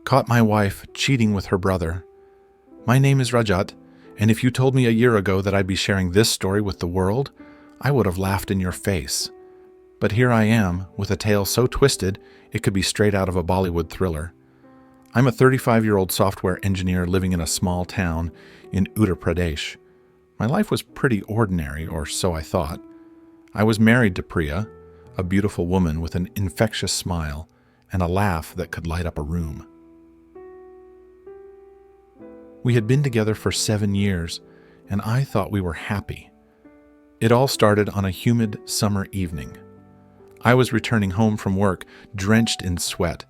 Caught my wife cheating with her brother. My name is Rajat, and if you told me a year ago that I'd be sharing this story with the world, I would have laughed in your face. But here I am, with a tale so twisted it could be straight out of a Bollywood thriller. I'm a 35-year-old software engineer living in a small town in Uttar Pradesh. My life was pretty ordinary, or so I thought. I was married to Priya, a beautiful woman with an infectious smile and a laugh that could light up a room. We had been together for 7 years, and I thought we were happy. It all started on a humid summer evening. I was returning home from work, drenched in sweat,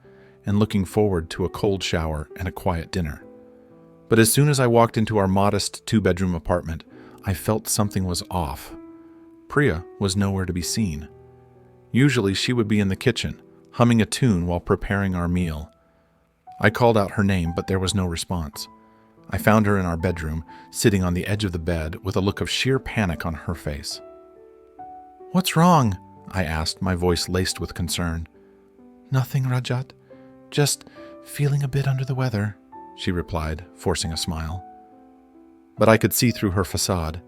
and looking forward to a cold shower and a quiet dinner. But as soon as I walked into our modest 2-bedroom apartment, I felt something was off. Priya was nowhere to be seen. Usually she would be in the kitchen, humming a tune while preparing our meal. I called out her name, but there was no response. I found her in our bedroom, sitting on the edge of the bed with a look of sheer panic on her face. "What's wrong?" I asked, my voice laced with concern. "Nothing, Rajat. Just feeling a bit under the weather," she replied, forcing a smile. But I could see through her facade.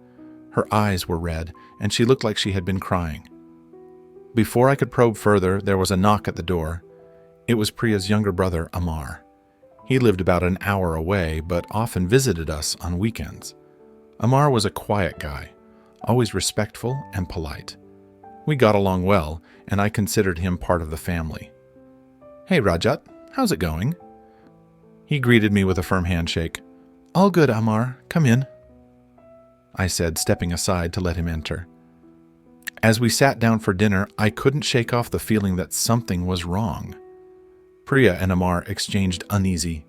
Her eyes were red, and she looked like she had been crying. Before I could probe further, there was a knock at the door. It was Priya's younger brother, Amar. He lived about an hour away, but often visited us on weekends. Amar was a quiet guy, always respectful and polite. We got along well, and I considered him part of the family. "Hey, Rajat, how's it going?" He greeted me with a firm handshake. "All good, Amar. Come in," I said, stepping aside to let him enter. As we sat down for dinner, I couldn't shake off the feeling that something was wrong. Priya and Amar exchanged uneasy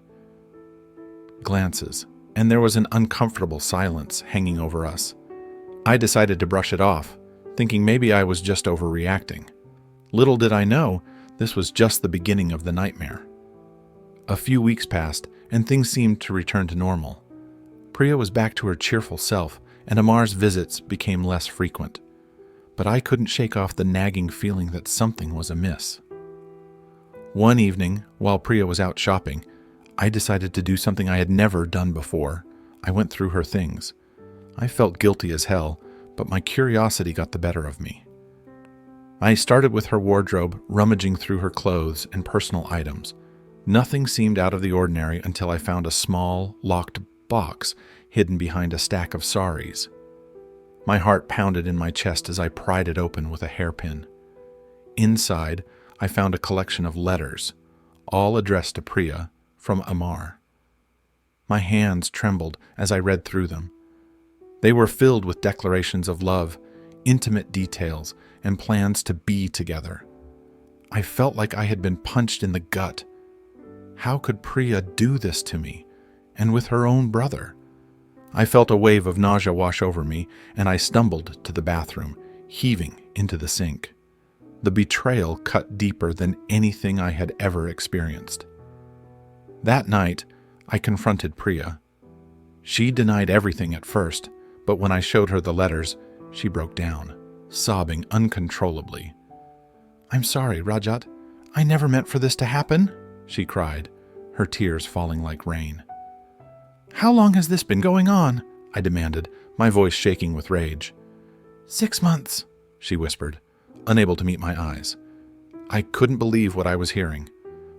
glances, and there was an uncomfortable silence hanging over us. I decided to brush it off, thinking maybe I was just overreacting. Little did I know, this was just the beginning of the nightmare. A few weeks passed, and things seemed to return to normal. Priya was back to her cheerful self, and Amar's visits became less frequent. But I couldn't shake off the nagging feeling that something was amiss. One evening, while Priya was out shopping, I decided to do something I had never done before. I went through her things. I felt guilty as hell, but my curiosity got the better of me. I started with her wardrobe, rummaging through her clothes and personal items. Nothing seemed out of the ordinary until I found a small, locked box hidden behind a stack of saris. My heart pounded in my chest as I pried it open with a hairpin. Inside, I found a collection of letters, all addressed to Priya, from Amar. My hands trembled as I read through them. They were filled with declarations of love, intimate details, and plans to be together. I felt like I had been punched in the gut. How could Priya do this to me, and with her own brother? I felt a wave of nausea wash over me, and I stumbled to the bathroom, heaving into the sink. The betrayal cut deeper than anything I had ever experienced. That night, I confronted Priya. She denied everything at first, but when I showed her the letters, she broke down, sobbing uncontrollably. "I'm sorry, Rajat. I never meant for this to happen," she cried, her tears falling like rain. "How long has this been going on?" I demanded, my voice shaking with rage. 6 months, she whispered, unable to meet my eyes. I couldn't believe what I was hearing.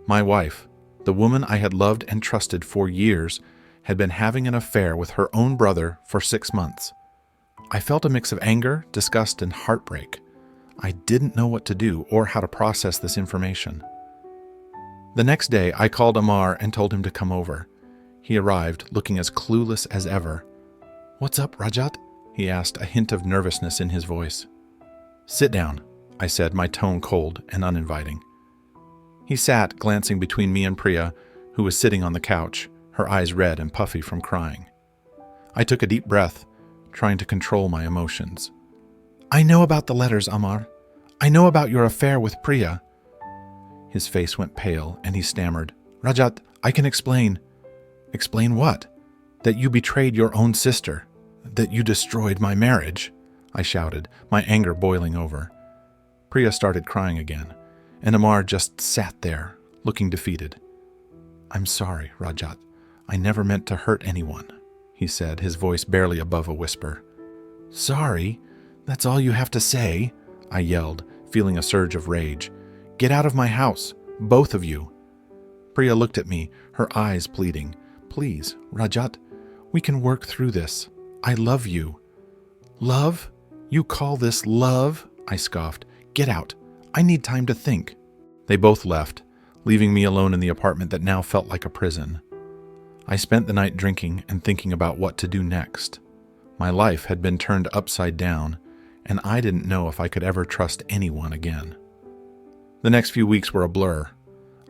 My wife, the woman I had loved and trusted for years, had been having an affair with her own brother for 6 months. I felt a mix of anger, disgust, and heartbreak. I didn't know what to do or how to process this information. The next day, I called Amar and told him to come over. He arrived, looking as clueless as ever. "What's up, Rajat?" he asked, a hint of nervousness in his voice. "Sit down," I said, my tone cold and uninviting. He sat, glancing between me and Priya, who was sitting on the couch, her eyes red and puffy from crying. I took a deep breath, trying to control my emotions. "I know about the letters, Amar. I know about your affair with Priya." His face went pale, and he stammered, "Rajat, I can explain." "Explain what?" "That you betrayed your own sister. That you destroyed my marriage," I shouted, my anger boiling over. Priya started crying again, and Amar just sat there, looking defeated. I'm sorry, Rajat. I never meant to hurt anyone, he said, his voice barely above a whisper. Sorry? That's all you have to say? I yelled, feeling a surge of rage. Get out of my house, both of you. Priya looked at me, her eyes pleading. Please, Rajat, we can work through this. I love you. Love? You call this love? I scoffed. Get out. I need time to think. They both left, leaving me alone in the apartment that now felt like a prison. I spent the night drinking and thinking about what to do next. My life had been turned upside down, and I didn't know if I could ever trust anyone again. The next few weeks were a blur.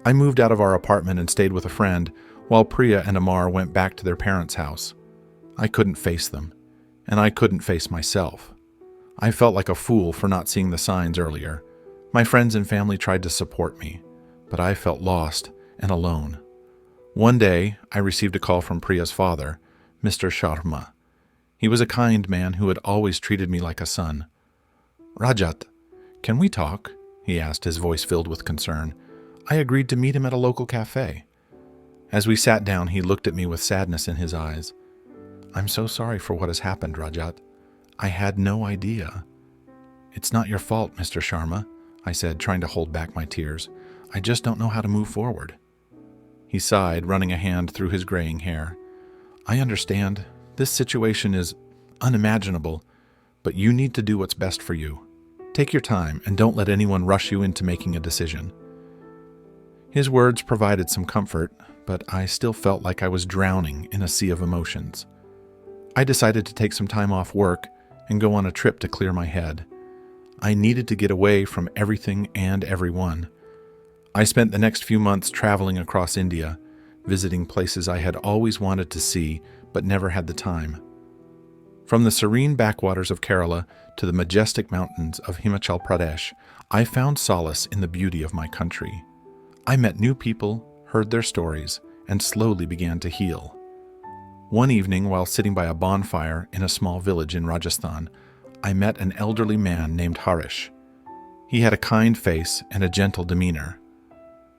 I moved out of our apartment and stayed with a friend, while Priya and Amar went back to their parents' house. I couldn't face them, and I couldn't face myself. I felt like a fool for not seeing the signs earlier. My friends and family tried to support me, but I felt lost and alone. One day, I received a call from Priya's father, Mr. Sharma. He was a kind man who had always treated me like a son. Rajat, can we talk? He asked, his voice filled with concern. I agreed to meet him at a local cafe. As we sat down, he looked at me with sadness in his eyes. I'm so sorry for what has happened, Rajat. I had no idea. It's not your fault, Mr. Sharma, I said, trying to hold back my tears. I just don't know how to move forward. He sighed, running a hand through his graying hair. I understand. This situation is unimaginable, but you need to do what's best for you. Take your time and don't let anyone rush you into making a decision. His words provided some comfort, but I still felt like I was drowning in a sea of emotions. I decided to take some time off work and go on a trip to clear my head. I needed to get away from everything and everyone. I spent the next few months traveling across India, visiting places I had always wanted to see but never had the time. From the serene backwaters of Kerala to the majestic mountains of Himachal Pradesh, I found solace in the beauty of my country. I met new people, heard their stories, and slowly began to heal. One evening, while sitting by a bonfire in a small village in Rajasthan, I met an elderly man named Harish. He had a kind face and a gentle demeanor.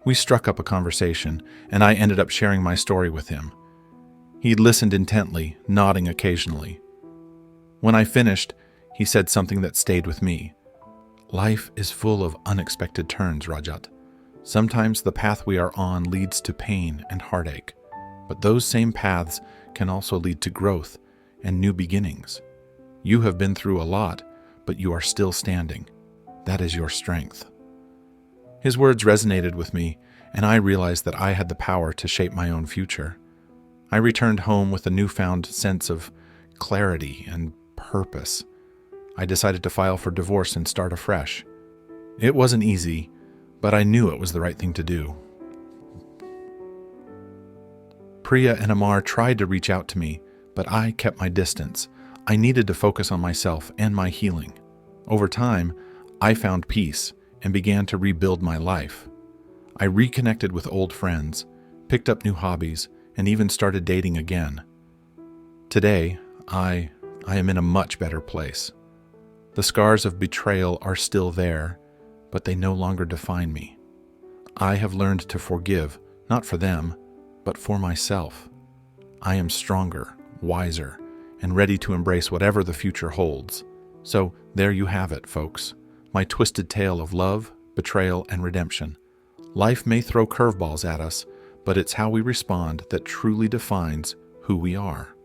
We struck up a conversation, and I ended up sharing my story with him. He listened intently, nodding occasionally. When I finished, he said something that stayed with me. Life is full of unexpected turns, Rajat. Sometimes the path we are on leads to pain and heartache, but those same paths can also lead to growth and new beginnings. You have been through a lot, but you are still standing. That is your strength. His words resonated with me, and I realized that I had the power to shape my own future. I returned home with a newfound sense of clarity and purpose. I decided to file for divorce and start afresh. It wasn't easy, but I knew it was the right thing to do. Priya and Amar tried to reach out to me, but I kept my distance. I needed to focus on myself and my healing. Over time, I found peace and began to rebuild my life. I reconnected with old friends, picked up new hobbies, and even started dating again. Today, I am in a much better place. The scars of betrayal are still there, but they no longer define me. I have learned to forgive, not for them, but for myself. I am stronger, wiser, and ready to embrace whatever the future holds. So there you have it, folks. My twisted tale of love, betrayal, and redemption. Life may throw curveballs at us, but it's how we respond that truly defines who we are.